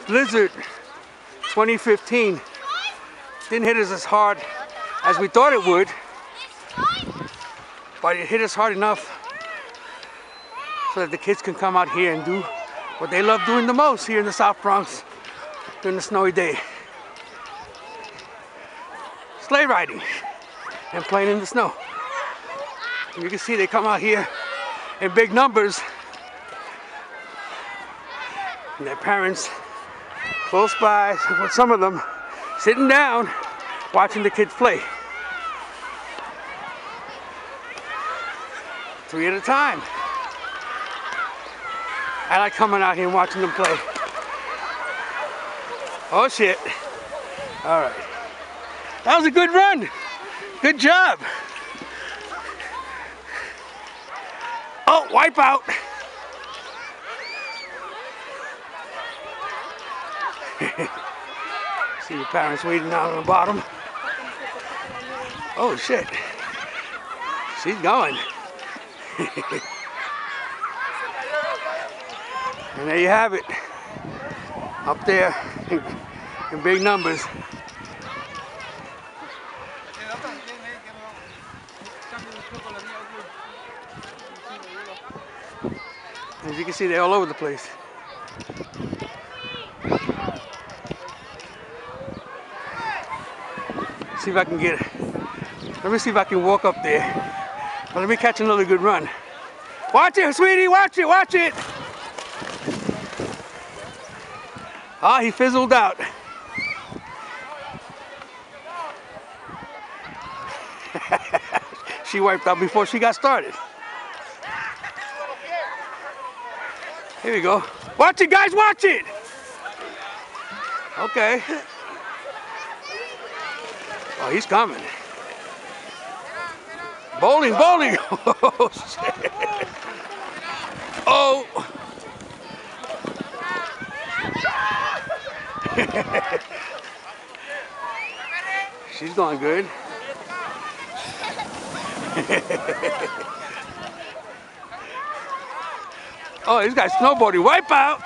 blizzard 2015 didn't hit us as hard as we thought it would, but it hit us hard enough so that the kids can come out here and do what they love doing the most here in the South Bronx during the snowy day. Sleigh riding and playing in the snow. And you can see they come out here in big numbers, and their parents close by, with some of them sitting down watching the kids play. 3 at a time. I like coming out here and watching them play. Oh shit. All right. That was a good run. Good job. Oh, wipe out. See the parents waiting down on the bottom. Oh shit. She's going. And there you have it. Up there in big numbers. As you can see, they're all over the place. See if I can get it. Let me see if I can walk up there. But let me catch another good run. Watch it, sweetie, watch it, watch it. Ah, he fizzled out. She wiped out before she got started. Here we go. Watch it, guys, watch it. Okay. Oh, he's coming. Bowling, bowling. Oh, shit. Oh. She's going good. Oh, these guys snowboarding. Wipe out.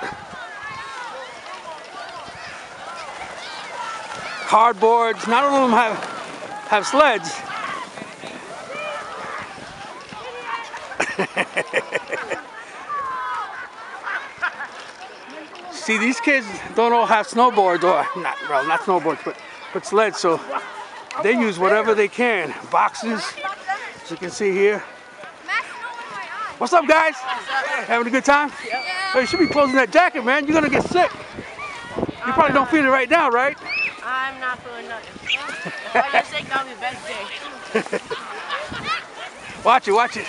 Cardboards. Not all of them have sleds. See, these kids don't all have snowboards, or not snowboards, but sleds, so they use whatever they can. Boxes, as you can see here. What's up, guys? Having a good time? Yeah. Hey, you should be closing that jacket, man. You're gonna get sick. You probably don't feel it right now, right? I'm not feeling nothing. If I get sick, that'll be the best day. Watch it, watch it.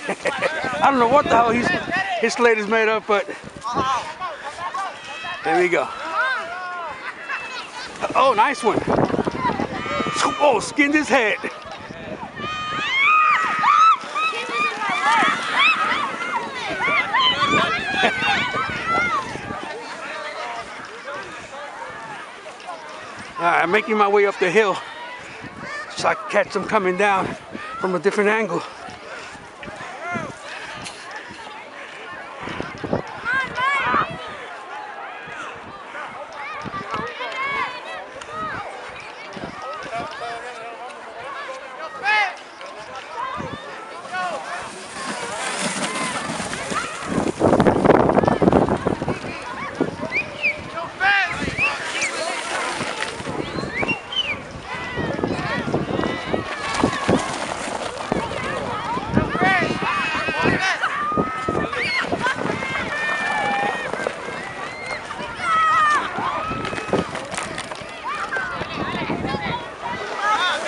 I don't know what the hell his sled is made of, but there we go. Oh, nice one. Oh, skinned his head. All right, I'm making my way up the hill so I can catch them coming down from a different angle.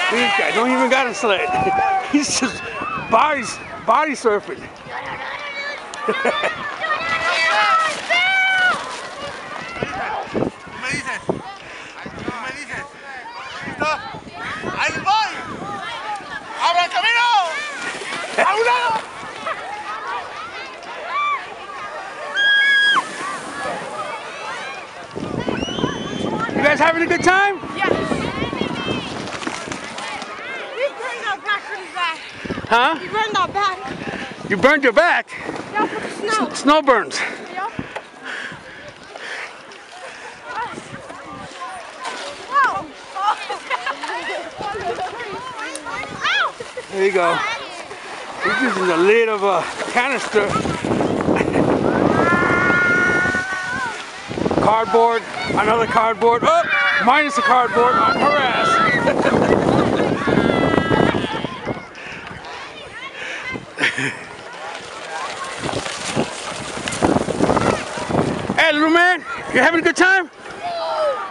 These guys don't even got a sled. He's just body surfing. You guys having a good time? Yes. We burned our back pretty bad. Huh? We burned our back. You burned your back? Yeah. Snow burns. There you go. He's using the lid of a canister. Cardboard, another cardboard. Oh, minus the cardboard on her ass. Hey, little man, you having a good time?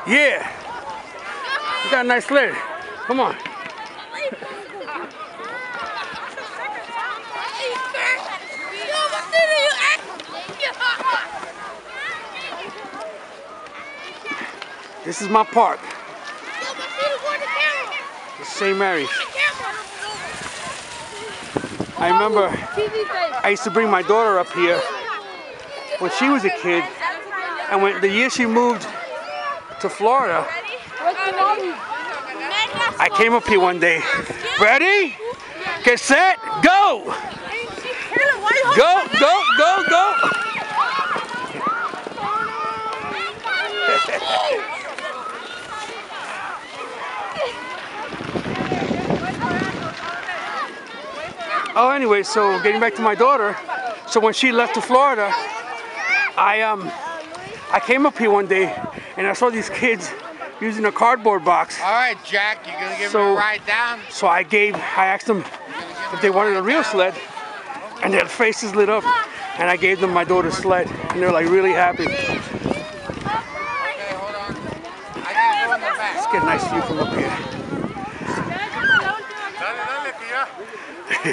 Yeah. You got a nice sled. Come on. This is my park. St. Mary's. I remember I used to bring my daughter up here when she was a kid, and when the year she moved to Florida, I came up here one day. Ready? Get set, go! Go, go, go, go! Oh, anyway, so getting back to my daughter, so when she left to Florida, I came up here one day and I saw these kids using a cardboard box. All right, Jack, you're gonna give me a ride down? So I asked them if they wanted a real sled, and their faces lit up, and I gave them my daughter's sled, and they're like really happy. Okay, hold on. I gotta go in the back. Let's get a nice view from up here. We're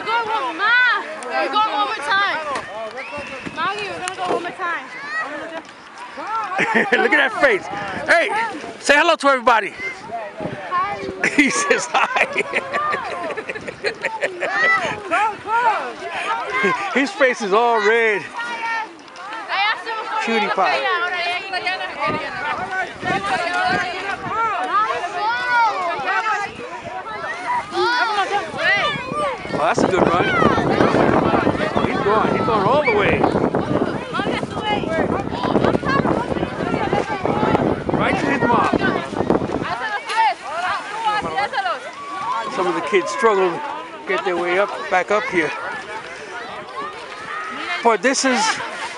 going one, Ma. We're going one more time. Maggie, we're gonna go one more time. Look at that face. Hey, say hello to everybody. Hi. He says hi. His face is all red. Cutie pie. Oh, that's a good run. He's going all the way. Right to his mom. Some of the kids struggle to get their way back up here. But this is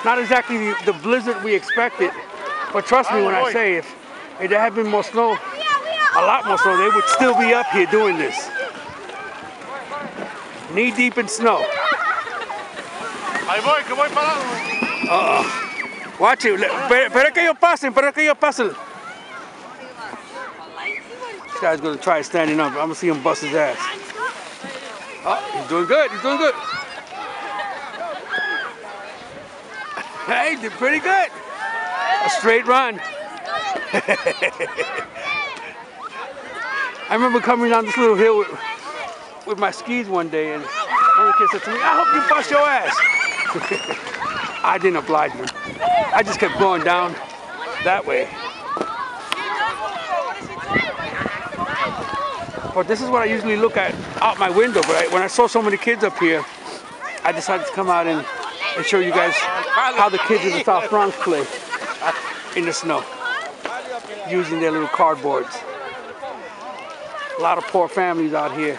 not exactly the blizzard we expected. But trust me when I say if there had been more snow, a lot more snow, they would still be up here doing this. Knee deep in snow. Ahí voy, que voy parado. Watch it. Espera que ellos pasen, espera que ellos pasen. This guy's gonna try standing up. I'm gonna see him bust his ass. Oh, he's doing good. He's doing good. Hey, did pretty good. A straight run. I remember coming down this little hill with my skis one day, and one of the kids said to me, "I hope you bust your ass." I didn't oblige him. I just kept going down that way. But this is what I usually look at out my window. But when I saw so many kids up here, I decided to come out and show you guys how the kids in the South Bronx play in the snow, using their little cardboards. A lot of poor families out here.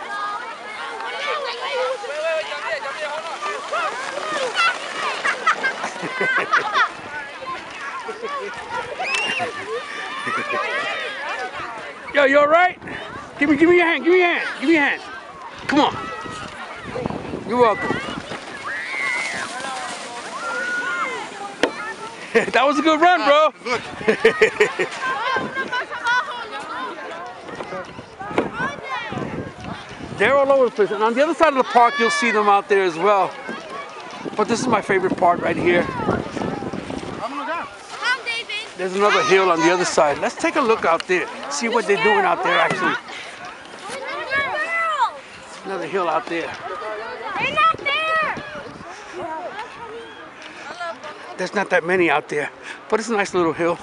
Yo, you all right? Give me your hand, give me your hand, give me your hand. Come on. You're welcome. That was a good run, bro. Good. They're all over the place. And on the other side of the park, you'll see them out there as well. But this is my favorite part right here. There's another hill on the other side. Let's take a look out there. See what they're doing out there, actually. Another hill out there. They're not there. There's not that many out there, but it's a nice little hill.